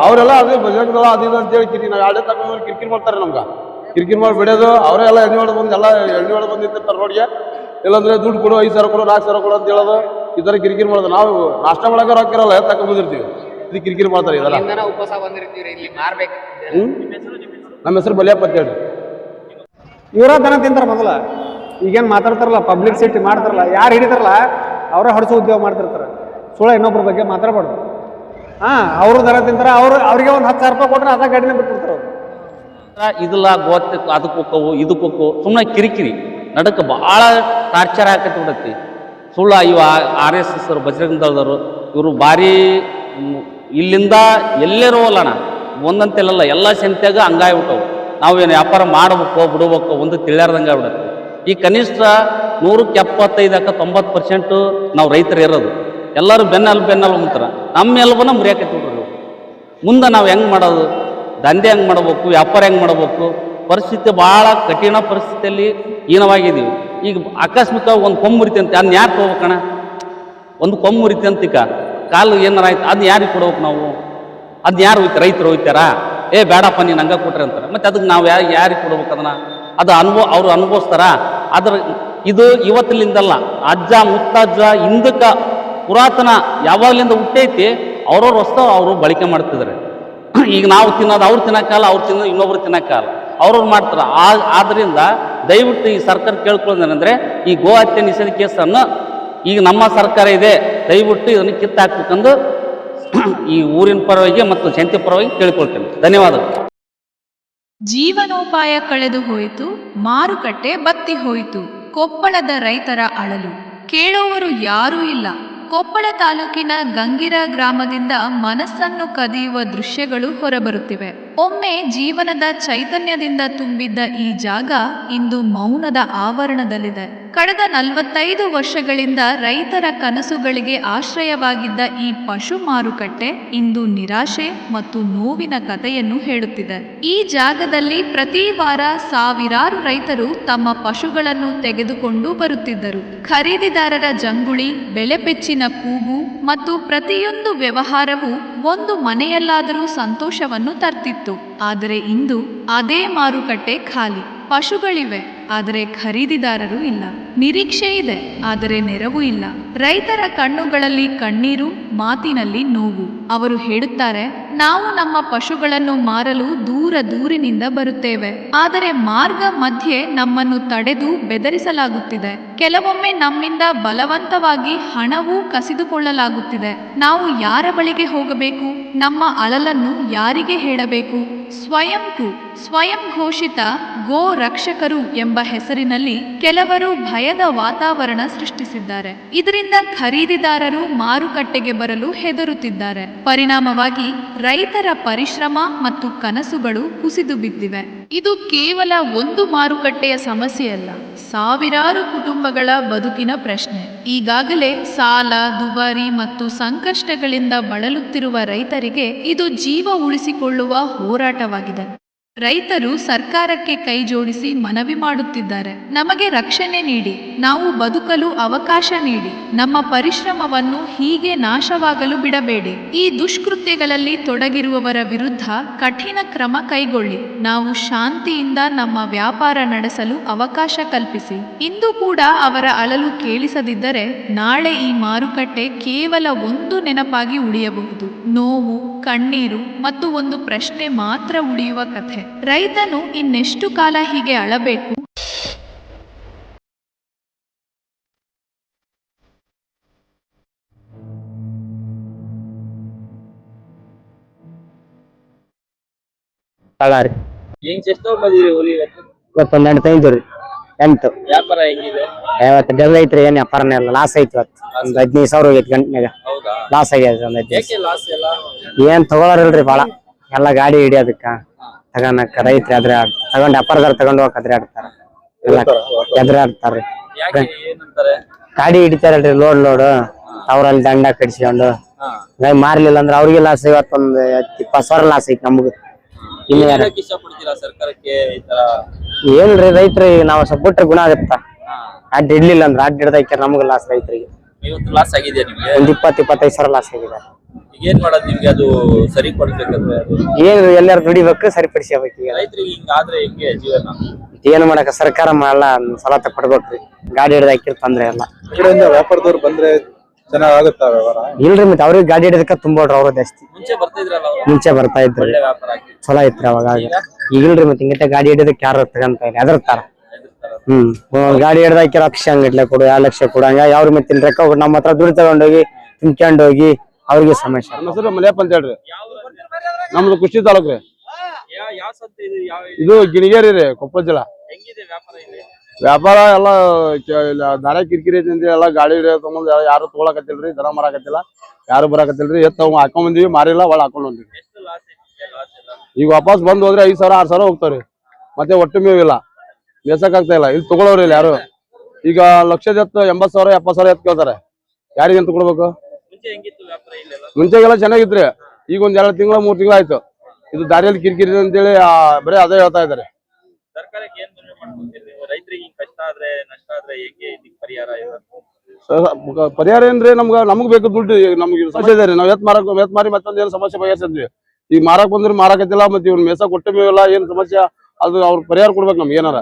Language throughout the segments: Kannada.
ಅವರೆಲ್ಲ ಅದೇ ಬಜರಂಗ ದಳ ಅದು ಇದು ಅಂತೇಳಿ ನಾವು ಎರಡೇ ತಗೊಂಡು ಕಿರಿಕಿರಿ ಮಾಡ್ತಾರೆ ನಮ್ಗೆ. ಕಿರಿಕಿರಿ ಮಾಡಿ ಬಿಡೋದು ಅವರೇ ಎಲ್ಲ ಎಣ್ಣೆ ಹೊಡೆದು ಬಂದು ಎಲ್ಲ ಎಣ್ಣೆ ಹೊಡೆದು ಬಂದಿರ್ತಾರೆ ರೋಡ್ಗೆ. ಇಲ್ಲಾಂದ್ರೆ ದುಡ್ಡು ಕೊಡು 5,000 ಕೊಡು 4,000 ಕೊಡು ಅಂತ ಹೇಳೋದು ಈ ಥರ ಕಿರಿಕಿರಿ ಮಾಡೋದು. ನಾವು ನಾಷ್ಟ ಮಾಡಕ್ಕೆ ರೊಕ್ಕಿರಲ್ಲ ತಗೊಂಡ್ ಬಂದಿರ್ತೀವಿ, ಇದು ಕಿರಿಕಿರಿ ಮಾಡ್ತಾರೆ ಇದೆಲ್ಲ. ನಮ್ಮ ಹೆಸರು ಬಲಿಯಪ್ಪ ಅಂತ ಹೇಳಿ. ಇವರ ದನ ತಿಂತಾರ ಮೊದಲ. ಈಗೇನು ಮಾತಾಡ್ತಾರಲ್ಲ ಪಬ್ಲಿಸಿಟಿ ಮಾಡ್ತಾರಲ್ಲ, ಯಾರು ಹಿಡಿತಾರಲ್ಲ ಅವರೇ ಹೊಡೆಸೋ ಉದ್ಯೋಗ ಮಾಡ್ತಿರ್ತಾರೆ. ಸುಳ್ಳ ಇನ್ನೊಬ್ಬರ ಬಗ್ಗೆ ಮಾತಾಡಬಾರ್ದು. ಅವರು ದನ ತಿಂತಾರ, ಅವ್ರಿಗೆ ಒಂದು 10,000 ರೂಪಾಯಿ ಕೊಟ್ರೆ ಅದ ಗಾಡಿನ ಬಿಟ್ಬಿಡ್ತಾರೆ ಅವರು. ಇದಲ್ಲ ಗೋತ್ ಅದಕ್ಕೆ ಹೋಕ್ಕವು ಇದಕ್ಕೆ ಹೋಕ್ಕವು ಸುಮ್ಮನೆ ಕಿರಿಕಿರಿ ನಡಕ್ಕೆ ಭಾಳ ಟಾರ್ಚರ್ ಹಾಕತ್ತಿ ಬಿಡತ್ತಿ. ಸುಳ್ಳ ಇವ RSS ಬಜರಂಗ ದಳದವರು ಇವರು ಭಾರಿ ಇಲ್ಲಿಂದ ಎಲ್ಲೇರೋ ಅಲ್ಲಣ್ಣ ಒಂದಂತೆಲ್ಲ ಎಲ್ಲ ಸಂತ್ಯಾಗ ಹಂಗಾಗ್ಬಿಟ್ಟವು. ನಾವೇನು ವ್ಯಾಪಾರ ಮಾಡ್ಬೇಕು ಬಿಡ್ಬೇಕು ಒಂದು ತಿಳಿಯಾರ್ದಂಗೆ ಆಗ್ಬಿಡತ್ತೆ. ಈ ಕನಿಷ್ಠ 100ಕ್ಕೆ 75-90% ನಾವು ರೈತರು ಇರೋದು. ಎಲ್ಲರೂ ಬೆನ್ನಲ್ ಅಂತಾರೆ. ನಮ್ಮ ಎಲ್ಬನ ಮುರಿಯಾಕತ್ತಿ ಬಿಡ್ರಿ. ಮುಂದೆ ನಾವು ಹೆಂಗೆ ಮಾಡೋದು, ದಂಧೆ ಹೆಂಗೆ ಮಾಡ್ಬೇಕು, ವ್ಯಾಪಾರ ಹೆಂಗೆ ಮಾಡ್ಬೇಕು, ಪರಿಸ್ಥಿತಿ ಭಾಳ ಕಠಿಣ ಪರಿಸ್ಥಿತಿಯಲ್ಲಿ ಹೀನವಾಗಿದ್ದೀವಿ. ಈಗ ಆಕಸ್ಮಿಕವಾಗಿ ಒಂದು ಕೊಂಬು ಮುರಿತಿ ಅಂತ ಅದನ್ನ ಯಾರು ತೊಗೋಬೇಕಣ್ಣ? ಒಂದು ಕೊಂಬು ಮುರಿತಿ ಅಂತಿಕ ಕಾಲು ಏನಾರ ಆಯ್ತು ಅದನ್ನ ಯಾರಿಗೆ ಕೊಡ್ಬೇಕು ನಾವು? ಅದನ್ನ ಯಾರು ಹೋಯ್ತಾರೆ? ರೈತರು ಹೋಯ್ತಾರಾ? ಬೇಡಪ್ಪ ನೀನು ಹಂಗೆ ಕೊಟ್ರಿ ಅಂತಾರೆ. ಮತ್ತು ಅದಕ್ಕೆ ನಾವು ಯಾರಿಗೆ ಕೊಡ್ಬೇಕು ಅದನ್ನ? ಅದು ಅವರು ಅನುಭವಿಸ್ತಾರ. ಅದ್ರ ಇದು ಇವತ್ತಿನಿಂದಲ್ಲ, ಅಜ್ಜ ಮುತ್ತಜ್ಜ ಹಿಂದಕ್ಕೆ ಪುರಾತನ ಯಾವಾಗಲಿಂದ ಹುಟ್ಟೈತಿ. ಅವ್ರವ್ರ ವಸ್ತು ಅವರು ಬಳಕೆ ಮಾಡ್ತಿದ್ದಾರೆ. ಈಗ ನಾವು ತಿನ್ನೋದು ಅವ್ರು ತಿನ್ನೋಕ್ಕಲ್ಲ, ಅವ್ರು ತಿನ್ನೋದು ಇನ್ನೊಬ್ರು ತಿನ್ನೋಕ್ಕಲ್ಲ, ಅವ್ರವ್ರು ಮಾಡ್ತಾರೆ. ಆದ್ದರಿಂದ ದಯವಿಟ್ಟು ಈ ಸರ್ಕಾರ ಕೇಳ್ಕೊಳ್ಳೋದೇನೆಂದರೆ ಈ ಗೋ ಹತ್ಯೆ ನಿಷೇಧ ಕೇಸನ್ನು ಈಗ ನಮ್ಮ ಸರ್ಕಾರ ಇದೆ, ದಯವಿಟ್ಟು ಇದನ್ನು ಕಿತ್ತಾಕ್ಬೇಕಂದು ಈ ಊರಿನ ಪರವಾಗಿ ಮತ್ತು ಜನತೆ ಪರವಾಗಿ ಕೇಳಿಕೊಳ್ತೇನೆ. ಧನ್ಯವಾದಗಳು. ಜೀವನೋಪಾಯ ಕಳೆದು ಹೋಯಿತು, ಮಾರುಕಟ್ಟೆ ಬತ್ತಿ ಹೋಯಿತು. ಕೊಪ್ಪಳದ ರೈತರ ಅಳಲು ಕೇಳುವವರು ಯಾರೂ ಇಲ್ಲ. ಕೊಪ್ಪಳ ತಾಲೂಕಿನ ಗಂಗಿರ ಗ್ರಾಮದಿಂದ ಮನಸ್ಸನ್ನು ಕದಿಯುವ ದೃಶ್ಯಗಳು ಹೊರಬರುತ್ತಿವೆ. ಒಮ್ಮೆ ಜೀವನದ ಚೈತನ್ಯದಿಂದ ತುಂಬಿದ್ದ ಈ ಜಾಗ ಇಂದು ಮೌನದ ಆವರಣದಲ್ಲಿದೆ. ಕಳೆದ 45 ವರ್ಷಗಳಿಂದ ರೈತರ ಕನಸುಗಳಿಗೆ ಆಶ್ರಯವಾಗಿದ್ದ ಈ ಪಶು ಮಾರುಕಟ್ಟೆ ಇಂದು ನಿರಾಶೆ ಮತ್ತು ನೋವಿನ ಕಥೆಯನ್ನು ಹೇಳುತ್ತಿದೆ. ಈ ಜಾಗದಲ್ಲಿ ಪ್ರತಿ ವಾರ ಸಾವಿರಾರು ರೈತರು ತಮ್ಮ ಪಶುಗಳನ್ನು ತೆಗೆದುಕೊಂಡು ಬರುತ್ತಿದ್ದರು. ಖರೀದಿದಾರರ ಜಂಗುಳಿ, ಬೆಲೆಪೆಚ್ಚಿನ ಕೂಗು ಮತ್ತು ಪ್ರತಿಯೊಂದು ವ್ಯವಹಾರವು ಒಂದು ಮನೆಯಲ್ಲಾದರೂ ಸಂತೋಷವನ್ನು ತರ್ತಿತ್ತು. ಆದರೆ ಇಂದು ಅದೇ ಮಾರುಕಟ್ಟೆ ಖಾಲಿ. ಪಶುಗಳಿವೆ, ಆದರೆ ಖರೀದಿದಾರರು ಇಲ್ಲ. ನಿರೀಕ್ಷೆ ಇದೆ, ಆದರೆ ನೆರವು ಇಲ್ಲ. ರೈತರ ಕಣ್ಣುಗಳಲ್ಲಿ ಕಣ್ಣೀರು, ಮಾತಿನಲ್ಲಿ ನೋವು. ಅವರು ಹೇಳುತ್ತಾರೆ, ನಾವು ನಮ್ಮ ಪಶುಗಳನ್ನು ಮಾರಲು ದೂರದಿಂದ ಬರುತ್ತೇವೆ, ಆದರೆ ಮಾರ್ಗ ಮಧ್ಯೆ ನಮ್ಮನ್ನು ತಡೆದು ಬೆದರಿಸಲಾಗುತ್ತಿದೆ. ಕೆಲವೊಮ್ಮೆ ನಮ್ಮಿಂದ ಬಲವಂತವಾಗಿ ಹಣವೂ ಕಸಿದುಕೊಳ್ಳಲಾಗುತ್ತಿದೆ. ನಾವು ಯಾರ ಬಳಿಗೆ ಹೋಗಬೇಕು? ನಮ್ಮ ಅಳಲನ್ನು ಯಾರಿಗೆ ಹೇಳಬೇಕು? ಸ್ವಯಂ ಘೋಷಿತ ಗೋ ರಕ್ಷಕರು ಎಂಬ ಹೆಸರಿನಲ್ಲಿ ಕೆಲವರು ಭಯದ ವಾತಾವರಣ ಸೃಷ್ಟಿಸಿದ್ದಾರೆ. ಇದರಿಂದ ಖರೀದಿದಾರರು ಮಾರುಕಟ್ಟೆಗೆ ಬರಲು ಹೆದರುತ್ತಿದ್ದಾರೆ. ಪರಿಣಾಮವಾಗಿ ರೈತರ ಪರಿಶ್ರಮ ಮತ್ತು ಕನಸುಗಳು ಕುಸಿದು ಬಿದ್ದಿವೆ. ಇದು ಕೇವಲ ಒಂದು ಮಾರುಕಟ್ಟೆಯ ಸಮಸ್ಯೆಯಲ್ಲ, ಸಾವಿರಾರು ಕುಟುಂಬಗಳ ಬದುಕಿನ ಪ್ರಶ್ನೆ. ಈಗಾಗಲೇ ಸಾಲ, ದುಬಾರಿ ಮತ್ತು ಸಂಕಷ್ಟಗಳಿಂದ ಬಳಲುತ್ತಿರುವ ರೈತರಿಗೆ ಇದು ಜೀವ ಉಳಿಸಿಕೊಳ್ಳುವ ಹೋರಾಟವಾಗಿದೆ. ರೈತರು ಸರ್ಕಾರಕ್ಕೆ ಕೈ ಜೋಡಿಸಿ ಮನವಿ ಮಾಡುತ್ತಿದ್ದಾರೆ. ನಮಗೆ ರಕ್ಷಣೆ ನೀಡಿ, ನಾವು ಬದುಕಲು ಅವಕಾಶ ನೀಡಿ, ನಮ್ಮ ಪರಿಶ್ರಮವನ್ನು ಹೀಗೆ ನಾಶವಾಗಲು ಬಿಡಬೇಡಿ. ಈ ದುಷ್ಕೃತ್ಯಗಳಲ್ಲಿ ತೊಡಗಿರುವವರ ವಿರುದ್ಧ ಕಠಿಣ ಕ್ರಮ ಕೈಗೊಳ್ಳಿ. ನಾವು ಶಾಂತಿಯಿಂದ ನಮ್ಮ ವ್ಯಾಪಾರ ನಡೆಸಲು ಅವಕಾಶ ಕಲ್ಪಿಸಿ. ಇಂದು ಕೂಡ ಅವರ ಅಳಲು ಕೇಳಿಸದಿದ್ದರೆ ನಾಳೆ ಈ ಮಾರುಕಟ್ಟೆ ಕೇವಲ ಒಂದು ನೆನಪಾಗಿ ಉಳಿಯಬಹುದು. ನೋವು, ಕಣ್ಣೀರು ಮತ್ತು ಒಂದು ಪ್ರಶ್ನೆ ಮಾತ್ರ ಉಳಿಯುವ ಕಥೆ. ರೈತನು ಇನ್ನೆಷ್ಟು ಕಾಲ ಹೀಗೆ ಅಳಬೇಕು? ತಗಾರಿ ಎಷ್ಟು ಬಂದಿರಿ ಹುಲಿ? ಇವತ್ತೊಂದು 8 ತಂದಿದ್ರಿ. 8 ವ್ಯಾಪಾರ ಹೆಂಗಿದೆ? ಇವತ್ತು ಡಲ್ ಐತ್ರಿ. ಏನ್ ವ್ಯಾಪಾರನೇ ಇಲ್ಲ, ಲಾಸ್ ಐತಿ. ಇವತ್ತು ಒಂದು 15,000 ಹೋಗೈತಿ ಗಂಟೆನಾಗ. ಲಾಸ್ ಆಗ್ಯದ. ಒಂದು 15,000 ಏನ್ ತಗೊಳಾರಿಲ್ರಿ ಬಾಳ. ಎಲ್ಲ ಗಾಡಿ ಹಿಡಿಯೋದಕ್ಕ ತಗೊಂಡಕ್ಕ ರೈತ್ರಿ ಅದ್ರ ತಗೊಂಡ್ ವ್ಯಾಪಾರದಾರ ತಗೊಂಡ್ ಹೋಗಕ್ ಅದ್ರ ಆಡ್ತಾರ. ಎದ್ರಾಡ್ತಾರ್ರಿ. ಗಾಡಿ ಹಿಡಿತಾರಲ್ರಿ ಲೋಡ್ ಅವ್ರಲ್ಲಿ ದಂಡ ಕಡಿಸ್ಕೊಂಡು ಮಾರ್ಲಿಲ್ಲ ಅಂದ್ರೆ ಅವ್ರಿಗೆ ಲಾಸ್. ಇವತ್ತೊಂದು 20,000 ಲಾಸ್ ಐತಿ ನಮ್ಗ. ಏನ್ರಿ ರೈತ್ರಿ ನಾವು ಸ್ವಲ್ಪ ಬಿಟ್ರೆ ಗುಣ ಆಗತ್ತ. ಅಡ್ಡ ಇಡ್ಲಿಲ್ಲ ಅಂದ್ರೆ ಅಡ್ಡ ಹಿಡ್ದೈತೆ ನಮ್ಗ ಲಾಸ್ ರೈತರಿಗೆ. ಇವತ್ತು ಲಾಸ್ ಆಗಿದೆಯಾ ನಿಮ್ಗೆ? ಒಂದ್ 20-25 ಸಾವಿರ ಲಾಸ್ ಆಗಿದೆ. ಈಗ ಏನ್ ಮಾಡೋದು ನಿಮ್ಗೆ ಅದು ಸರಿ ಪಡ್ಬೇಕಂದ್ರೆ? ಅದು ಏನು ಎಲ್ಲಾರು ದುಡಿಬೇಕು, ಸರಿಪಡಿಸ್ಬೇಕು. ಈಗ ರೈತರಿಗೆ ಹಿಂಗಾದ್ರೆ ಹೆಂಗೆ ಜೀವನ? ಏನು ಮಾಡಕ ಸರ್ಕಾರ ಎಲ್ಲ ಸಲ ತಕೊಡ್ಬೇಕ್ರಿ. ಗಾಡಿ ಹಿಡಿದು ಹಾಕಿರ್ ತೊಂದ್ರೆ ಎಲ್ಲ. ವ್ಯಾಪಾರದವ್ರು ಬಂದ್ರೆ ಚೆನ್ನಾಗಾಗುತ್ತಾ ವ್ಯವಹಾರ? ಇಲ್ರಿ, ಮತ್ತೆ ಅವ್ರಿಗೆ ಗಾಡಿ ಹಿಡಿದಕ್ಕ ತುಂಬೋಡ್ರಿ ಅವ್ರು ಜಾಸ್ತಿ. ಮುಂಚೆ ಬರ್ತಾ ಇದ್ರಲ್ಲ ಅವ್ರು? ಮುಂಚೆ ಬರ್ತಾ ಇದ್ರಿ, ಒಳ್ಳೆ ವ್ಯಾಪಾರ ಆಗ್ತಿತ್ತು. ಚಲೋ ಐತ್ರಿ ಅವಾಗ. ಈಗಿಲ್ರಿ, ಮತ್ತೆ ಹಿಂಗಟ ಗಾಡಿ ಹಿಡಿದಕ್ಕೆ ಯಾರು ತಗಂತ ಇಲ್ಲ, ಹೆದರ್ತಾರ. ಗಾಡಿ ಹಿಡ್ದ ಹಾಕಿ ಲಕ್ಷ ಹಂಗಿಟ್ಲೆ ಕೊಡು, 2 ಲಕ್ಷ ಕೊಡು, ಹಂಗ ಯಾವ್ರ ಮತ್ತೆ ರೊಕ್ಕ ನಮ್ಮ ಹತ್ರ ದುಡ್ಡು ತಗೊಂಡೋಗಿ ತುಂಬ್ಕೊಂಡ್ ಹೋಗಿ ಅವ್ರಿಗೆ ಸಮಸ್ಯೆ. ನಮ್ಮ ಹೆಸರು ಮಲ್ಯಪ್ಪ ಅಂತ ಹೇಳ್ರಿ. ನಮ್ದು ಕುಷ್ಟಗಿ ತಾಲೂಕ್ ರೀ. ಯಾವ ಸಂತೆ ಇದು? ಯಾವ ಇದು ಗಿಣಿಗೇರಿ ರೀ, ಕೊಪ್ಪಳ ಜಿಲ್ಲಾ. ಹೆಂಗಿದೆ ವ್ಯಾಪಾರ ಇಲ್ಲಿ? ವ್ಯಾಪಾರ ಎಲ್ಲ ದಾರ ಕಿರಿಕಿರಿ ಐತಿ. ಎಲ್ಲ ಗಾಡಿ ತಗೊಂಡ್ ಯಾರು ತಗೊಳಕತ್ತಿಲ್ರಿ, ದನ ಮಾರಾಕತ್ತಿಲ್ಲ, ಯಾರು ಬರಾಕತ್ತಿಲ್ರಿ. ಎತ್ತ ಹಾಕೊಂಡ್ ಬಂದಿವಿ, ಮಾರಿಲ್ಲ, ಒಳ ಹಾಕೊಂಡ್ ಬಂದಿವಿ. ಎಷ್ಟು ಲಾಸ್ ಎಲ್ಲ? ಈಗ ವಾಪಸ್ ಬಂದ್ ಹೋದ್ರೆ 5,000 6,000 ಹೋಗ್ತಾವ್ರಿ. ಮತ್ತೆ ಒಟ್ಟು ಮೇವಿಲ್ಲ, ಬೇಸಕ್ ಆಗ್ತಾ ಇಲ್ಲ. ಇಲ್ಲಿ ತಗೊಳೋರಿ ಇಲ್ಲ ಯಾರು. ಈಗ ಲಕ್ಷದ ಎತ್ತು 80,000 70,000 ಎತ್ತು ಕೇಳ್ತಾರೆ. ಯಾರಿಗಂತ ಕೊಡ್ಬೇಕು? ಮುಂಚೆ ಹೆಂಗಿತ್ತು ವ್ಯಾಪಾರ ಇಲ್ಲೆಲ್ಲ? ಮುಂಚೆಗೆಲ್ಲ ಚೆನ್ನಾಗಿತ್ರಿ. ಈಗ ಒಂದ್ 2 ತಿಂಗಳ 3 ತಿಂಗಳ ಆಯ್ತು. ಇದು ದಾರಿಯಲ್ಲಿ ಕಿರಿಕಿರಿ ಅಂತೇಳಿ ಬರೀ ಅದೇ ಹೇಳ್ತಾ ಇದಾರೆ. ಸರ್ಕಾರಕ್ಕೆ ಏನ್ ಮನವಿ ಮಾಡ್ಕೊಂತೀರಿ ನೀವು? ರೈತರಿಗೆ ಕಷ್ಟ ಆದ್ರೆ ನಷ್ಟ ಆದ್ರೆ ಹೇಗೆ ಇದಕ್ಕೆ ಪರಿಹಾರ ಇಲ್ಲ? ಪರಿಹಾರ ಏನ್ರಿ? ನಮ್ಗ್ ಬೇಕು ದುಡ್ಡು. ನಮ್ಗೆ ಸಮಸ್ಯೆ ಇದೆ ರೀ. ನಾವ್ ಎತ್ ಮಾರಿ ಮತ್ತೊಂದ್ ಏನ್ ಸಮಸ್ಯೆ ಬಗೆಹರಿಸಿದ್ವಿ. ಈಗ ಮಾರಕ್ ಬಂದ್ರೆ ಮಾರಾಕತ್ತಿಲ್ಲ, ಮತ್ತೆ ಇವ್ನ ಮೇಸ ಕೊಟ್ಟ ಮೇವಿಲ್ಲ, ಏನ್ ಸಮಸ್ಯೆ ಅದು ಅವ್ರ ಪರಿಹಾರ ಕೊಡ್ಬೇಕು ನಮ್ಗೆ ಏನಾರ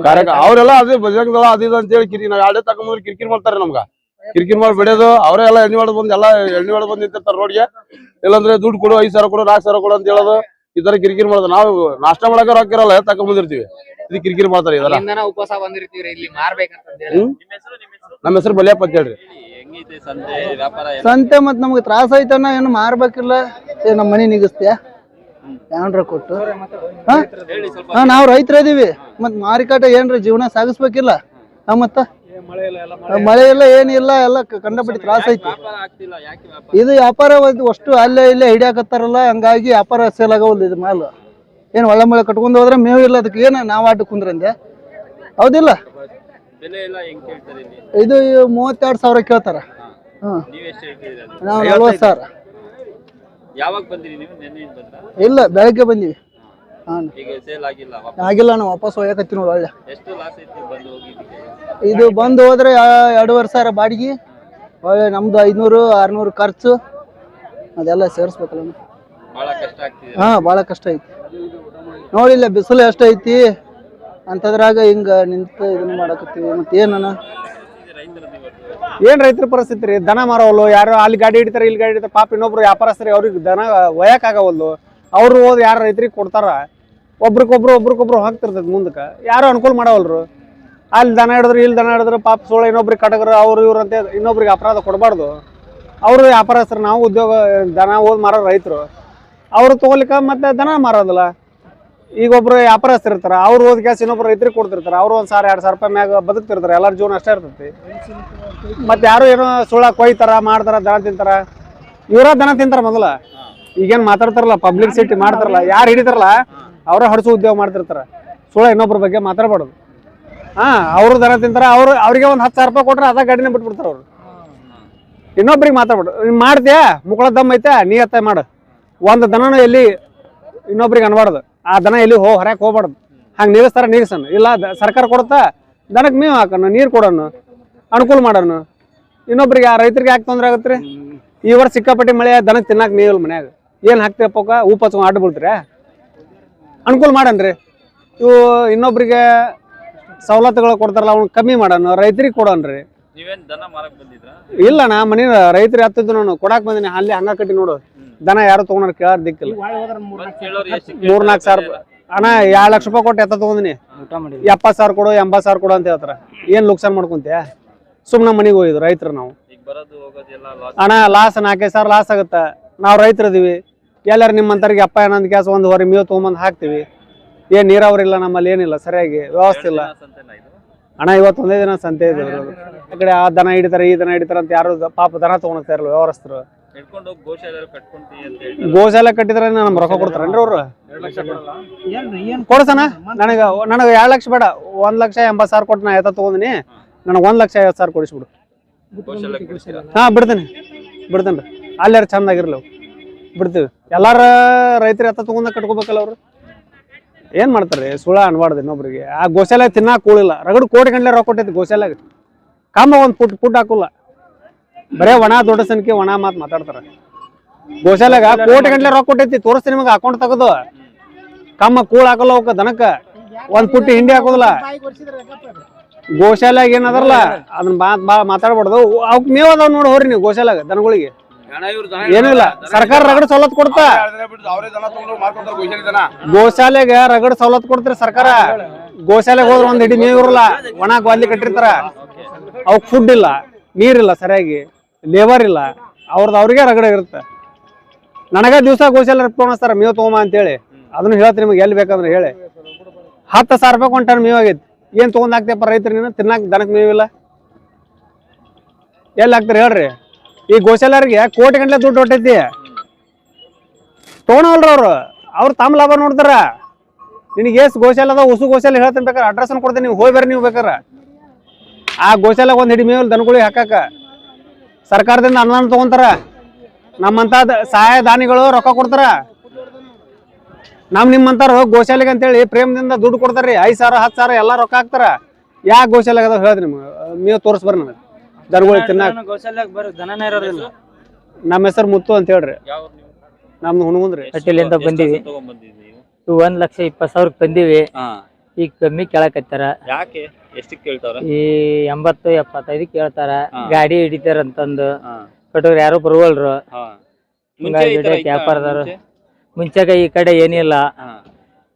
ಕಾರ್ಯಕ. ಅವ್ರೆಲ್ಲ ಅದೇ ಬಜರಂಗದಳ ಅದಿದ ಅಂತೇಳಿ ನಾವ್ 2 ತಗೊಂಡ್ರೆ ಕಿರಿಕಿರಿ ಮಾಡ್ತಾರೆ. ನಮ್ಗ ಕಿರಿಕಿರಿ ಮಾಡಿ ಬಿಡೋದು. ಅವರೇ ಎಲ್ಲ ಎಣ್ಣೆ ಹೊಡೆದ್ ಬಂದ್ ನಿಂತಿರ್ತಾರೆ ರೋಡ್ಗೆ. ಇಲ್ಲಾಂದ್ರೆ ದುಡ್ಡು ಕೊಡು, 5,000 ಕೊಡು, 4,000 ಕೊಡು ಅಂತ ಹೇಳೋದು. ಈ ತರ ಕಿರಿಕಿರಿ ಮಾಡೋದು. ನಾವು ನಾಷ್ಟ ಮಾಡಕ ರೊಕ್ಕ ಇರಲ್ಲ, ತಕೊಂಡ್ ಬಂದಿರ್ತೀವಿ. ಇದು ಕಿರಿಕಿರಿ ಮಾಡ್ತಾರೆ. ಇದೆಲ್ಲ ಉಪವಾಸ ಬಂದಿರ್ತೀವಿ ಇಲ್ಲಿ ಮಾರ್ಬೇಕಂತ. ನಮ್ಮ ಹೆಸರು ಮಲ್ಯಪ್ಪ ಅಂತ ಹೇಳ್ರಿ. ಹೆಂಗೈತೆ ಸಂತೆ ವ್ಯಾಪಾರ? ಸಂತೆ ಮತ್ ನಮ್ಗೆ ತ್ರಾಸ ಐತನ, ಏನು ಮಾರ್ಬೇಕಿಲ್ಲ. ನಮ್ಮ ಮನಿ ನಿಗಿಸ್ತೀಯ ಏನ್ರ ಕೊಟ್ಟು? ನಾವ್ ರೈತರ ಇದೀವಿ, ಮತ್ ಮಾರಿಕಾಟ ಏನ್ರ ಜೀವನ ಸಾಗಿಸ್ಬೇಕಿಲ್ಲ. ಮತ್ತ ಮಳೆ ಇಲ್ಲ, ಏನಿಲ್ಲ, ಎಲ್ಲ ಕಂಡಪಟ್ಟಿ ತ್ರಾಸ ಐತಿ. ಇದು ವ್ಯಾಪಾರ ಅಷ್ಟು ಅಲ್ಲೇ ಇಲ್ಲೇ ಹಿಡಿಯಾಕತ್ತಾರಲ್ಲ, ಹಂಗಾಗಿ ವ್ಯಾಪಾರ ಸೇಲ್ ಆಗವಲ್ದು. ಇದು ಮಾಲ್ ಏನ್ ಒಳ್ಳೆ ಮಳೆ ಕಟ್ಕೊಂಡ್ ಹೋದ್ರೆ ಮೇವು ಇಲ್ಲ, ಅದಕ್ಕೆ ಏನ ನಾವ್ ಆಟ ಕುಂದ್ರಂದೆ ಹೌದಿಲ್ಲ. ಇದು 32,000 ಕೇಳ್ತಾರ. ನಾವ್ 40,000. ಯಾವಾಗ ಬಂದಿರಿ ನೀವು? ನೆನ್ನೆ ಬಂದ್ರಾ? ಇಲ್ಲ, ಬೆಳಗ್ಗೆ ಬಂದಿವಿ. ಈಗ ಸೇಲ್ ಆಗಿಲ್ಲ? ಆಗಿಲ್ಲ, ನಾವು ವಾಪಸ್ ಹೋಗಕತ್ತಿ ನೋಡಿ. ಒಳ್ಳೆ ಎಷ್ಟು ಲಾಸ್ ಐತಿ ಬಂದು ಹೋಗಿದ್ದಕ್ಕೆ? ಇದು ಬಂದು ಹೋದ್ರೆ 2,500 ಬಾಡಿಗೆ, ಒಳ್ಳೆ ನಮ್ದು 500-600 ಖರ್ಚು, ಅದೆಲ್ಲ ಸೇರಿಸ್ಬೇಕಲ್ಲ. ಬಹಳ ಕಷ್ಟ ಆಗ್ತಿದೆ. ಭಾಳ ಕಷ್ಟ ಐತಿ. ನೋಡಿಲ್ಲ ಬಿಸಿಲು ಎಷ್ಟು ಐತಿ ಅಂತದ್ರಾಗ ಹಿಂಗ ನಿಂತು ಇದನ್ನ ಮಾಡಕತ್ತೀವಿ. ಮತ್ತೆ ಏನನ ಏನ್ ರೈತರ ಪರಿಸ್ಥಿತಿ ರೀ? ದನ ಮಾರೋವಲ್ಲು, ಯಾರು ಅಲ್ಲಿ ಗಾಡಿ ಹಿಡಿತಾರೆ, ಇಲ್ಲಿ ಗಾಡಿ ಹಿಡಿತಾರೆ. ಪಾಪ ಇನ್ನೊಬ್ರು ವ್ಯಾಪಾರಸ್ಥರಿ ಅವ್ರಿಗೆ ದನ ಒಯ್ಯಕ್ ಆಗವಲ್ಲು. ಅವ್ರು ಹೋದ್ ಯಾರು ರೈತರಿಗೆ ಕೊಡ್ತಾರ, ಒಬ್ರಿಗೊಬ್ರು ಹಾಕ್ತಿರ್ತೈತಿ ಮುಂದಕ್ಕೆ. ಯಾರು ಅನುಕೂಲ ಮಾಡವಲ್ರು. ಅಲ್ಲಿ ದನ ಹಿಡಿದ್ರು, ಇಲ್ಲಿ ದನ ಹಿಡಿದ್ರು, ಪಾಪ ಸೋಳ ಇನ್ನೊಬ್ರಿಗೆ ಕಟಗರ ಅವ್ರು ಇವ್ರು ಅಂತ ಇನ್ನೊಬ್ರಿಗೆ ಅಪರಾಧ ಕೊಡಬಾರ್ದು. ಅವರು ವ್ಯಾಪಾರಸ್ಥರು, ನಾವು ಉದ್ಯೋಗ ದನ ಓದ್ ಮಾರೋ ರೈತರು. ಅವ್ರು ತಗೊಲಿಕ್ಕ ಮತ್ತೆ ದನ ಮಾರೋದಿಲ್ಲ. ಈಗ ಒಬ್ರು ವ್ಯಾಪಾರಸ್ಥರು ಇರ್ತಾರ, ಅವ್ರು ಓದ್ ಗ್ಯಾಸ್ ಇನ್ನೊಬ್ರು ರೈತರಿಗೆ ಕೊಡ್ತಿರ್ತಾರೆ. ಅವ್ರು 1,000-2,000 ರೂಪಾಯಿ ಮ್ಯಾಗ ಬದುಕ್ತಿರ್ತಾರೆ. ಎಲ್ಲರ ಜೀವನ ಅಷ್ಟೇ ಇರ್ತೈತಿ. ಮತ್ತೆ ಯಾರು ಏನೋ ಸುಳ್ಳ ಕೊಯ್ತಾರ, ಮಾಡ್ತಾರ, ದನ ತಿಂತಾರ. ಇವರ ದನ ತಿಂತಾರ ಮೊದಲ. ಈಗೇನ್ ಮಾತಾಡ್ತಾರಲ್ಲ, ಪಬ್ಲಿಕ್ ಸಿಟಿ ಮಾಡ್ತಾರಲ್ಲ, ಯಾರು ಹಿಡಿತಾರಲ್ಲ ಅವ್ರ ಹೊಡ್ಸೋ ಉದ್ಯೋಗ ಮಾಡ್ತಿರ್ತಾರ. ಸುಳ್ಳ ಇನ್ನೊಬ್ರ ಬಗ್ಗೆ ಮಾತಾಡ್ಬಾರ್ದು. ಅವ್ರು ದನ ತಿಂತಾರ, ಅವ್ರಿಗೆ 10,000 ರೂಪಾಯಿ ಕೊಟ್ರೆ ಅದ ಗಾಡಿನ ಬಿಟ್ಬಿಡ್ತಾರ ಅವ್ರು. ಇನ್ನೊಬ್ರಿಗೆ ಮಾತಾಡ್ಬಾರ್ದು. ನೀನ್ ಮಾಡ್ತೀಯಾ, ಮುಕ್ಕಳ ದಮ್ ಐತೆ, ನೀ ಅತ್ತ ಮಾಡು. ಒಂದು ದನನ ಎಲ್ಲಿ ಇನ್ನೊಬ್ರಿಗೆ ಅನ್ಬಾರ್ದು. ಆ ದನ ಎಲ್ಲಿ ಹೊರಕ್ ಹೋಗ್ಬಾರ್ದು. ಹಂಗ ನಿಲ್ಲಿಸ್ತಾರ, ನಿಲ್ಸನ್. ಇಲ್ಲ ಸರ್ಕಾರ ಕೊಡುತ್ತಾ, ದನಕ್ಕೆ ಮೇವು ಹಾಕೋಣ, ನೀರು ಕೊಡೋಣ, ಅನುಕೂಲ ಮಾಡೋಣ. ಇನ್ನೊಬ್ರಿಗೆ ರೈತರಿಗೆ ಯಾಕೆ ತೊಂದ್ರೆ ಆಗತ್ರಿ? ಈ ವರ್ಷ ಸಿಕ್ಕಾಪಟ್ಟಿ ಮಳೆ, ದನಕ್ಕೆ ತಿನ್ನಾಕ ಮೇವಿಲ್ಲ ಮನ್ಯಾಗ. ಏನ್ ಹಾಕ್ತಿವಪ್ಪ, ಉಪ್ಪು ಹಚ್ಕೊಂಡ್ ಆಟ ಬೀಳ್ತೀರ? ಅನುಕೂಲ ಮಾಡನ್ರಿ. ಇವು ಇನ್ನೊಬ್ರಿಗೆ ಸವಲತ್ತುಗಳು ಕೊಡ್ತಾರಲ್ಲ, ಅವ್ನ ಕಮ್ಮಿ ಮಾಡೋಣ, ರೈತರಿಗೆ ಕೊಡೋಣ್ರಿ. ನೀವೇನ್ ದನ ಮಾರಕ್ ಬಂದಿದ್ರಾ? ಇಲ್ಲ, ನಾ ಮನಿ ರೈತರು ಹತ್ತಿದ್ದು ನಾನು ಕೊಡಾಕ್ ಬಂದಿನಿ. ಅಲ್ಲಿ ಹಂಗ ಕಟ್ಟಿ ನೋಡು, ದನ ಯಾರು ತಗೊಂಡ್ರ ಕೇಳಾರ ದಿಕ್ಕಿಲ್ಲ. 3-4 ಸಾವಿರ ಅಣ್ಣ, 2 ಲಕ್ಷ ರೂಪಾಯಿ ಕೊಟ್ಟು ಎತ್ತ ತಗೊಂಡಿನಿ. 70,000 ಕೊಡು, 80,000 ಕೊಡು ಅಂತ ಹೇಳ್ತಾರ. ಏನ್ ಲುಕ್ಸಾನ್ ಮಾಡ್ಕೊಂತೀಯ? ಸುಮ್ನ ಮನಿಗೆ ಹೋಗಿದ್ರು ರೈತರು ನಾವು. ಅಣ್ಣ ಲಾಸ್ 4,000 ಲಾಸ್ ಆಗುತ್ತ. ನಾವ್ ರೈತರಿದೀವಿ. ಎಲ್ಲಾರ ನಿಮ್ಮಂತರಿಗೆ ಅಪ್ಪ ಏನಂದ್ ಗ್ಯಾಸ್ ಒಂದು ಹೊರ ಮೇವು ತಗೊಂಬಂದ್ ಹಾಕ್ತಿವಿ. ಏನ್ ನೀರಾವರಿ ಇಲ್ಲ ನಮ್ಮಲ್ಲಿ, ಏನಿಲ್ಲ ಸರಿಯಾಗಿ ವ್ಯವಸ್ಥೆ ಇಲ್ಲ. ಅಣ್ಣ ಇವತ್ತು ಒಂದೇ ದಿನ ಸಂತೆ ಇದೆ. ಆ ಕಡೆ ಆ ದನ ಹಿಡಿತಾರೆ, ಈ ದನ ಹಿಡಿತಾರ ಅಂತ ಯಾರು ಪಾಪ ದನ ತಗೊಂಡ್ತಾ ಇರಲ್ಲ ವ್ಯವಸ್ಥರು. ಗೋಶಾಲೆ ಕಟ್ಟಿದ್ರೆ ನಮ್ಗೆ ರೊಕ್ಕ ಕೊಡ್ತಾರೇನ್ರಿ ಅವ್ರು? ಕೊಡ್ಸಣ ನನಗ 2 ಲಕ್ಷ ಬೇಡ, 1,80,000 ಕೊಟ್ಟು ನಾ ಎತ್ತ ತಗೊಂಡಿನಿ. ನನಗೆ 1,50,000 ಕೊಡಿಸ್ಬಿಡು. ಬಿಡ್ತೇನ್ರಿ. ಅಲ್ಲಾರ ಚಂದ ಆಗಿರ್ಲಿ, ಬಿಡ್ತೀವಿ. ಎಲ್ಲಾರ ರೈತರು ಎತ್ತ ತಗೊಂಡ ಕಟ್ಕೋಬೇಕಲ್ಲ ಅವ್ರು. ಏನ್ ಮಾಡ್ತಾರೆ? ಸುಳ್ಳ ಅನ್ಬಾರ್ದು ಇನ್ನೊಬ್ರಿಗೆ. ಆ ಗೋಶಾಲೆ ತಿನ್ನಾಕ ಕೂಳಿಲ್ಲ. ರಗಡು ಕೋಟಿ ಗಂಟ್ಲೆ ರೊಕ್ಕ ಕೊಟ್ಟೈತಿ ಗೋಶಾಲೆಗೆ. ಕಾಮ ಒಂದ್ ಪುಟ್ ಹಾಕಲ್ಲ. ಬರೇ ಒಣ ದೊಡ್ಡ ಸಂಖ್ಯೆ ಒಣ ಮಾತು ಮಾತಾಡ್ತಾರ. ಗೋಶಾಲೆಗ ಕೋಟಿ ಗಂಟ್ಲೆ ರೊಕ್ಕ ಕೊಟ್ಟೈತಿ, ತೋರಿಸ್ತೀನಿ ನಿಮಗೆ ಅಕೌಂಟ್ ತೆಗೆದು. ಕಮ್ಮ ಕೂಳ್ ಹಾಕಲ್ಲ ಅವಕ್ಕ ದನಕ್ಕ, ಒಂದ್ ಪುಟ್ಟಿ ಹಿಂಡಿ ಹಾಕೋದಿಲ್ಲ. ಗೋಶಾಲೆಗ ಏನದಲ್ಲ ಅದನ್ನ ಮಾತಾಡ್ಬಾರ್ದು. ಅವಕ್ ಮೇವ್ ಅದಾವ ನೋಡಿ ಹೋರಿ ನೀವು ಗೋಶಾಲೆಗ ದನಗಳಿಗೆ. ಏನಿಲ್ಲ, ಸರ್ಕಾರ ರಗಡ್ ಸವಲತ್ತು ಕೊಡ್ತಾ. ಗೋಶಾಲೆಗ ರಗಡ್ ಸವಲತ್ತು ಕೊಡ್ತಾರೆ ಸರ್ಕಾರ. ಗೋಶಾಲೆಗೆ ಹೋದ್ರೆ ಒಂದ್ ಹಿಡಿ ಮೇವ್ ಇರಲ್ಲ, ಒಣ ಗ್ವಾಲಿ ಕಟ್ಟಿರ್ತಾರ. ಅವಕ್ ಫುಡ್ ಇಲ್ಲ, ನೀರಿಲ್ಲ ಸರಿಯಾಗಿ, ಲೇಬರ್ ಇಲ್ಲ, ಅವ್ರಿಗೆ ರಗಡ ಇರುತ್ತೆ. ನನಗ ದಿವಸ ಗೋಶಾಲೆ ತೋಣಿಸ್ತಾರ ಮೇವ್ ತಗೊಂಬ ಅಂತೇಳಿ. ಅದನ್ನು ಹೇಳ್ತೀನಿ ನಿಮಗೆ, ಎಲ್ಲಿ ಬೇಕಂದ್ರೆ ಹೇಳಿ. 10,000 ರೂಪಾಯಿ ಕೊಂಟಾನ ಮೇವ್ ಆಗೈತಿ. ಏನ್ ತಗೊಂಡ್ ಹಾಕ್ತೇಪ್ಪ ರೈತರು ನೀನು? ತಿನ್ನಾಕ ದನಕ್ ಮೇವಿಲ್ಲ, ಎಲ್ಲಿ ಹಾಕ್ತಾರ ಹೇಳ್ರಿ? ಈ ಗೋಶಾಲೆಯವ್ರಿಗೆ ಕೋಟಿ ಗಂಟ್ಲೆ ದುಡ್ಡು ಹೊಟ್ಟೈತಿ, ತಗೊಳಲ್ರ ಅವ್ರು ತಮ್ಮ ಲಾಭ ನೋಡ್ತಾರ. ನಿನಗೆ ಎಷ್ಟು ಗೋಶಾಲೆ ಅದ, ಹೊಸ ಗೋಶಾಲೆ ಹೇಳ್ತೀನಿ, ಬೇಕಾರೆ ಅಡ್ರೆಸ್ ಕೊಡ್ತೀನಿ, ನೀವು ಹೋಗಿ ಬರ್ರಿ. ನೀವು ಬೇಕಾರ ಆ ಗೋಶಾಲೆಗೆ ಒಂದ್ ಹಿಡಿ ಮೇವ್ ದನಗಳಿಗೆ ಹಾಕಾಕ ಸರ್ಕಾರದಿಂದ ಅನುದಾನ ತಗೊಂತಾರ. ನಮ್ಮಂತ ಸಹಾಯ ದಾನಿಗಳು ರೊಕ್ಕ ಕೊಡ್ತಾರ. ನಿಮ್ಮಂತಾರು ಗೋಶಾಲೆಗೆ ಅಂತೇಳಿ ಪ್ರೇಮದಿಂದ ದುಡ್ಡು ಕೊಡ್ತಾರ್ರಿ. 5,000 10,000 ಎಲ್ಲಾ ರೊಕ್ಕ ಹಾಕ್ತಾರ. ಯಾಕೆ ಗೋಶಾಲೆಗೆ ಅದಾವ ಹೇಳ್ರಿ ನಿಮ್ಗೆ? ಮೇವ್ ತೋರಿಸ್ ಬರ್ರಿ ನನಗೆ ದನಗಳಿಗೆ ತಿನ್ನಾಕ. ನಮ್ಮ ಹೆಸರು ಮುತ್ತು ಅಂತ ಹೇಳ್ರಿ. ನಮ್ದು ಹುಣಗುಂದ್ರಿ. ಹಟ್ಟಿಲಿಂದ ಬಂದಿವಿ. 1,20,000 ಬಂದಿವಿ. ಈಗ ಕಮ್ಮಿ ಕೇಳಕತ್ತಾರ. ಯಾಕೆ ಎಷ್ಟು ಕೇಳ್ತಾರ? ಈ 80-75 ಕೇಳ್ತಾರ. ಗಾಡಿ ಹಿಡಿತಾರ ಅಂತಂದು ಕಟ್ಟೋರು ಯಾರು ಬರುವಲ್ರು. ವ್ಯಾಪಾರದಾರ ಮುಂಚೆಗ ಈ ಕಡೆ ಏನಿಲ್ಲ,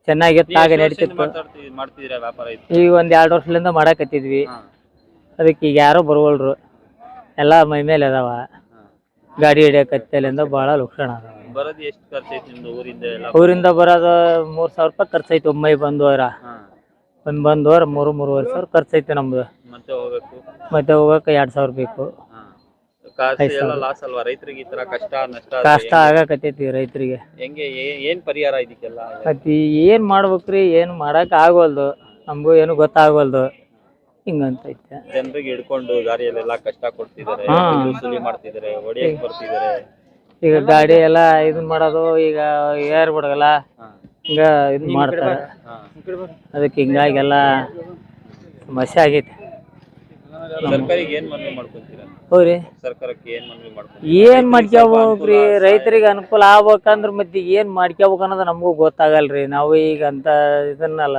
ಚೆನ್ನಾಗಿತ್ತು, ಆಗ ನಡೀತಿತ್ತು. ಈಗ ಒಂದ್ 2 ವರ್ಷದಿಂದ ಮಾಡಾಕತ್ತಿದ್ವಿ. ಅದಕ್ಕೆ ಈಗ ಯಾರು ಬರುವಲ್ರು, ಎಲ್ಲಾ ಮೈ ಮೇಲೆ ಅದಾವ. ಗಾಡಿ ಹಿಡಿಯಕತ್ತಲಿಂದ ಬಹಳ ಲಕ್ಷಣ ಅದಾವ. ಊರಿಂದ ಬರೋದು 3,000 ರೂಪಾಯಿ ಖರ್ಚೈತಿ. ಒಮ್ಮೆ ಬಂದವರ 3,500 ಖರ್ಚೈತಿ ನಮ್ದು. ಮತ್ತೆ ಹೋಗಕ್ಕೆ 2,000 ಬೇಕು. ಕಷ್ಟ ಆಗಾಕತ್ತೈತಿ ರೈತರಿಗೆ. ಏನ್ ಪರಿಹಾರ ಇದಕ್ಕೆಲ್ಲ? ಮತ್ತೆ ಏನ್ ಮಾಡ್ಬೇಕ್ರಿ? ಏನ್ ಮಾಡಕ್ ಆಗವಲ್ದು, ನಮಗೂ ಏನು ಗೊತ್ತಾಗವಲ್ದು. ಹಿಂಗಂತೈತೆ. ಜನರಿಗೆ ಹಿಡ್ಕೊಂಡು ದಾರಿಯಲ್ಲೆಲ್ಲ ಕಷ್ಟ ಕೊಡ್ತಿದ್ದಾರೆ, ಮಾಡ್ತಿದ್ದಾರೆ, ಹೊಡಿಯಕ್ ಬರ್ತಿದ್ದಾರೆ. ಈಗ ಗಾಡಿ ಎಲ್ಲ ಇದನ್ ಮಾಡೋದು, ಈಗ ಏರ್ ಬಿಡಗಲ್ಲ, ಹಿಂಗ ಇದನ್ ಮಾಡ್ತಾರ. ಅದಕ್ಕೆ ಹಿಂಗಾಗಿ ಎಲ್ಲ ಸಮಸ್ಯೆ ಆಗೈತಿ. ಸರ್ಕಾರಿಗೆ ಏನ್ ಮನವಿ ಮಾಡ್ಕೊಂತೀರಾ? ಹೌದ್ರಿ, ಸರ್ಕಾರಕ್ಕೆ ಏನ್ ಮನವಿ ಮಾಡ್ಕೊಂತೀರಾ? ಏನ್ ಮಾಡ್ಕೋಬೇಕ್ರಿ? ರೈತರಿಗೆ ಅನುಕೂಲ ಆಗ್ಬೇಕಂದ್ರ ಮತ್ತೆ ಏನ್ ಮಾಡ್ಕೋಬೇಕು ಅನ್ನೋದು ನಮಗೂ ಗೊತ್ತಾಗಲ್ರಿ. ನಾವು ಈಗ ಅಂತ ಇದನ್ನಲ್ಲ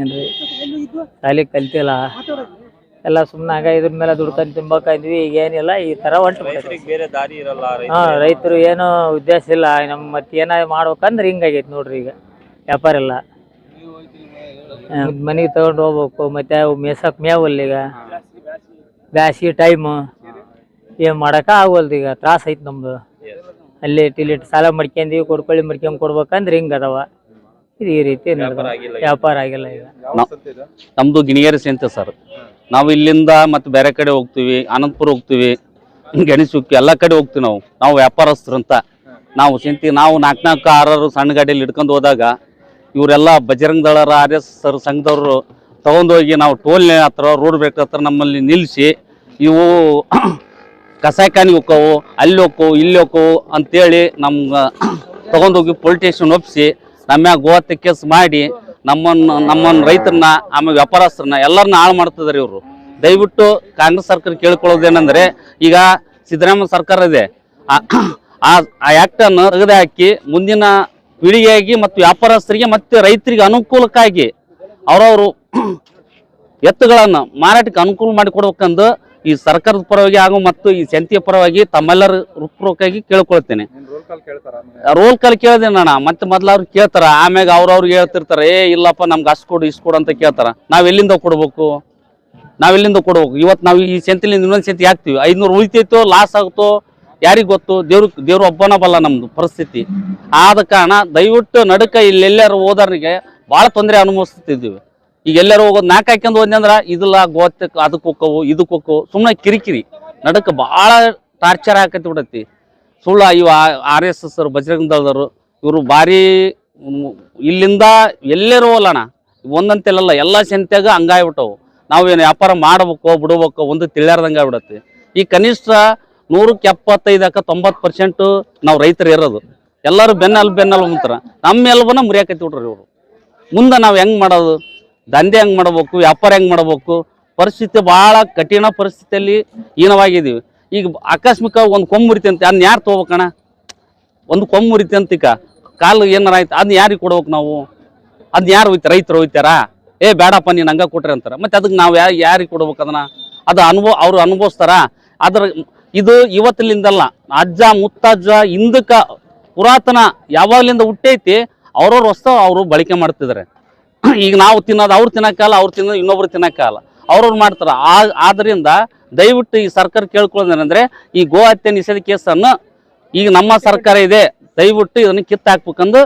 ಏನ್ರಿ, ಶಾಲಿ ಕಲ್ತಿಲ್ಲ, ಎಲ್ಲ ಸುಮ್ಮನೆ ಆಗ ಇದ್ರ ಮೇಲೆ ದುಡ್ಕೊಂಡ್ ತಿನ್ಬೇಕಂದ್ವಿ. ಈಗ ಏನಿಲ್ಲ, ಈ ತರ ಹೊಂಟು ಬೇರೆ ದಾರಿ ಇರಲ್ಲ. ರೈತರು ಏನು ಉದ್ದೇಶ ಇಲ್ಲ. ನಮ್ ಮತ್ತೆ ಏನಾದ್ರು ಮಾಡ್ಬೇಕಂದ್ರೆ ಹಿಂಗಾಗೈತಿ ನೋಡ್ರಿ. ಈಗ ವ್ಯಾಪಾರ ಇಲ್ಲ, ಮನೆಗೆ ತಗೊಂಡು ಹೋಗ್ಬೇಕು, ಮತ್ತೆ ಮೇಸಕ್ ಮೇವಲ್ಲ. ಈಗ ಬ್ಯಾಸಿಗೆ ಟೈಮ್ ಏನ್ ಮಾಡಕ ಆಗವಲ್ದು. ಈಗ ತ್ರಾಸ ಐತಿ ನಮ್ದು. ಅಲ್ಲಿ ಟಿಲಿಟ್ ಸಾಲ ಮಾಡ್ಕೊಂಡ್ವಿ, ಕೊಡ್ಕೊಳ್ಳಿ ಕೊಡ್ಬೇಕಂದ್ರೆ ಹಿಂಗ ಅದಾವ. ಇದು ಈ ರೀತಿ ವ್ಯಾಪಾರ ಆಗಿಲ್ಲ. ಈಗ ನಮ್ದು ಗಿಣಿಗೇರಿ ಸಂತೆ ಸರ್. ನಾವು ಇಲ್ಲಿಂದ ಮತ್ತೆ ಬೇರೆ ಕಡೆ ಹೋಗ್ತೀವಿ, ಅನಂತಪುರ ಹೋಗ್ತೀವಿ, ಗೆಣಸುಕ್ಕಿ ಎಲ್ಲ ಕಡೆ ಹೋಗ್ತೀವಿ. ನಾವು ವ್ಯಾಪಾರಸ್ಥರಂತ ನಾವು ಸಂತಿ. ನಾವು 4-6 ಸಣ್ಣ ಗಾಡಿಯಲ್ಲಿ ಹಿಡ್ಕೊಂಡು ಹೋದಾಗ ಇವರೆಲ್ಲ ಬಜರಂಗ ದಳರ RSS ಸಂಘದವರು ತಗೊಂಡೋಗಿ ನಾವು ಟೋಲ್ ಹತ್ರ, ರೋಡ್ ಬ್ರೇಕ್ ಹತ್ರ ನಮ್ಮಲ್ಲಿ ನಿಲ್ಲಿಸಿ, ಇವು ಕಸಾಯಿಖಾನಿಗೆ ಹೋಕ್ಕವು, ಅಲ್ಲಿ ಹೋಕ್ಕವು, ಇಲ್ಲಿ ಹೋಕ್ಕವು ಅಂತೇಳಿ ನಮ್ಗೆ ತಗೊಂಡೋಗಿ ಪೊಲೀಸ್ ಸ್ಟೇಷನ್ ಒಪ್ಪಿಸಿ ನಮ್ಮ ಗೋಹತ್ಯೆ ಕೇಸ್ ಮಾಡಿ ನಮ್ಮನ್ನ ರೈತರನ್ನ, ಆಮೇಲೆ ವ್ಯಾಪಾರಸ್ಥರನ್ನ ಎಲ್ಲರನ್ನ ಹಾಳು ಮಾಡ್ತಿದ್ದಾರೆ ಇವರು. ದಯವಿಟ್ಟು ಕಾಂಗ್ರೆಸ್ ಸರ್ಕಾರ ಕೇಳ್ಕೊಳ್ಳೋದೇನೆಂದ್ರೆ, ಈಗ ಸಿದ್ದರಾಮಯ್ಯ ಸರ್ಕಾರ ಇದೆ, ಆ ಆಕ್ಟ್ ಅನ್ನು ತೆಗೆದು ಹಾಕಿ ಮುಂದಿನ ಪೀಳಿಗೆಯಾಗಿ ಮತ್ತು ವ್ಯಾಪಾರಸ್ಥರಿಗೆ ಮತ್ತೆ ರೈತರಿಗೆ ಅನುಕೂಲಕ್ಕಾಗಿ ಅವರವರು ಎತ್ತುಗಳನ್ನು ಮಾರಾಟಕ್ಕೆ ಅನುಕೂಲ ಮಾಡಿಕೊಡ್ಬೇಕಂದು ಈ ಸರ್ಕಾರದ ಪರವಾಗಿ ಹಾಗೂ ಮತ್ತು ಈ ಸಂತೆಯ ಪರವಾಗಿ ತಮ್ಮೆಲ್ಲರ ಹೃತ್ಪೂರ್ವಕವಾಗಿ ಕೇಳ್ಕೊಳ್ತೇನೆ. ರೋಲ್ ಕಾಲ್ ಕೇಳಿದೆ ನಾನು, ಮತ್ತೆ ಮೊದ್ಲು ಅವ್ರು ಕೇಳ್ತಾರ, ಆಮ್ಯಾಗ ಅವ್ರವ್ರಿಗೆ ಹೇಳ್ತಿರ್ತಾರೆ, ಇಲ್ಲಪ್ಪ ನಮ್ಗೆ ಅಷ್ಟು ಕೊಡು ಇಷ್ಟು ಕೊಡು ಅಂತ ಕೇಳ್ತಾರ. ನಾವೆಲ್ಲಿಂದ ಕೊಡ್ಬೇಕು? ಇವತ್ತು ನಾವು ಈ ಸಂತೆಲಿಂದ ಇನ್ನೊಂದು ಸಂತೆ ಹಾಕ್ತಿವಿ, 500 ಉಳಿತೈತೋ ಲಾಸ್ ಆಗುತ್ತೋ ಯಾರಿಗ್ ಗೊತ್ತು? ದೇವ್ರು ಒಬ್ಬನ ಬಲ್ಲ ನಮ್ದು ಪರಿಸ್ಥಿತಿ. ಆದ ಕಾರಣ ದಯವಿಟ್ಟು ನಡುಕ ಇಲ್ಲೆಲ್ಲರೂ ಹೋದವ್ರಿಗೆ ಭಾಳ ತೊಂದರೆ ಅನುಭವಿಸ್ತಿದ್ದೀವಿ. ಈಗ ಎಲ್ಲರೂ ಹೋಗೋದು 4 ಹಾಕ್ಯಂದು ಹೋದ್ನಿ ಅಂದ್ರ ಇದಿಲ್ಲ, ಗೋತ್ಯಕ್ಕೆ ಅದಕ್ಕೆ ಹೋಕ್ಕವು ಇದಕ್ಕೆ ಹೋಕ್ಕವು, ಸುಮ್ಮನೆ ಕಿರಿಕಿರಿ ನಡುಕ ಭಾಳ ಟಾರ್ಚರ್ ಹಾಕತಿ ಬಿಡತಿ. ಸುಳ್ಳ ಇವು RSS ಬಜರಂಗ ದಳದವರು ಇವರು ಭಾರಿ ಇಲ್ಲಿಂದ ಎಲ್ಲರೂ ಅಲ್ಲಣ್ಣ, ಒಂದಂತೆಲ್ಲ ಎಲ್ಲ ಸಂತ್ಯಾಗ ಹಂಗಾಗ್ಬಿಟ್ಟವು. ನಾವೇನು ವ್ಯಾಪಾರ ಮಾಡ್ಬೇಕು ಬಿಡ್ಬೇಕು ಒಂದು ತಿಳಿಯಾರ್ದಂಗೆ ಆಗ್ಬಿಡತ್ತೆ. ಈ ಕನಿಷ್ಠ 100ಕ್ಕೆ 75-90% ನಾವು ರೈತರು ಇರೋದು. ಎಲ್ಲರೂ ಬೆನ್ನಲ್ ಮುಂತಾರ. ನಮ್ಮ ಎಲ್ಬನ ಮುರಿಯಾಕತ್ತಿ ಬಿಟ್ರಿ ಇವರು. ಮುಂದೆ ನಾವು ಹೆಂಗೆ ಮಾಡೋದು? ದಂಧೆ ಹೆಂಗೆ ಮಾಡ್ಬೇಕು? ವ್ಯಾಪಾರ ಹೆಂಗೆ ಮಾಡ್ಬೇಕು? ಪರಿಸ್ಥಿತಿ ಭಾಳ ಕಠಿಣ ಪರಿಸ್ಥಿತಿಯಲ್ಲಿ ಹೀನವಾಗಿದ್ದೀವಿ. ಈಗ ಆಕಸ್ಮಿಕ ಒಂದು ಕೊಂಬು ಮುರಿತಿ ಅಂತ ಅದನ್ನ ಯಾರು ತೊಗೋಬೇಕಣ್ಣ? ಒಂದು ಕೊಂಬು ಮುರಿತಿ ಅಂತಿಕ ಕಾಲು ಏನಾರ ಆಯ್ತು ಅದನ್ನ ಯಾರಿಗೆ ಕೊಡ್ಬೇಕು ನಾವು? ಅದನ್ನ ಯಾರು ಹೋಯ್ತು? ರೈತರು ಹೋಯ್ತಾರಾ? ಬೇಡಪ್ಪ ನೀನು ಹಂಗ ಕೊಟ್ರಿ ಅಂತಾರೆ. ಮತ್ತೆ ಅದಕ್ಕೆ ನಾವು ಯಾರಿಗೆ ಕೊಡ್ಬೇಕು ಅದನ್ನ? ಅದು ಅವ್ರು ಅನುಭವಿಸ್ತಾರ. ಅದ್ರ ಇದು ಇವತ್ತಿನಿಂದಲ್ಲ, ಅಜ್ಜ ಮುತ್ತಜ್ಜ ಹಿಂದಕ್ಕ ಪುರಾತನ ಯಾವಾಗ್ಲಿಂದ ಹುಟ್ಟೈತಿ. ಅವ್ರವ್ರ ವಸ್ತು ಅವರು ಬಳಕೆ ಮಾಡ್ತಿದ್ದಾರೆ. ಈಗ ನಾವು ತಿನ್ನೋದು ಅವ್ರು ತಿನ್ನಕ್ಕಾಗಲ್ಲ, ಅವ್ರು ತಿನ್ನೋದು ಇನ್ನೊಬ್ರು ತಿನ್ನಕ್ಕಾಗಲ್ಲ, ಅವ್ರವ್ರು ಮಾಡ್ತಾರ. ಆದ್ರಿಂದ ದಯವಿಟ್ಟು ಈ ಸರ್ಕಾರ ಕೇಳ್ಕೊಳ್ಳೋದೇನೆಂದ್ರೆ ಈ ಗೋ ಹತ್ಯೆ ನಿಷೇಧ ಕೇಸನ್ನು ಈಗ ನಮ್ಮ ಸರ್ಕಾರ ಇದೆ, ದಯವಿಟ್ಟು ಇದನ್ನು ಕಿತ್ತಾಕ್ಬೇಕಂದು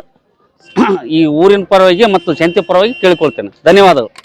ಈ ಊರಿನ ಪರವಾಗಿ ಮತ್ತು ಜನತೆ ಪರವಾಗಿ ಕೇಳ್ಕೊಳ್ತೇನೆ. ಧನ್ಯವಾದಗಳು.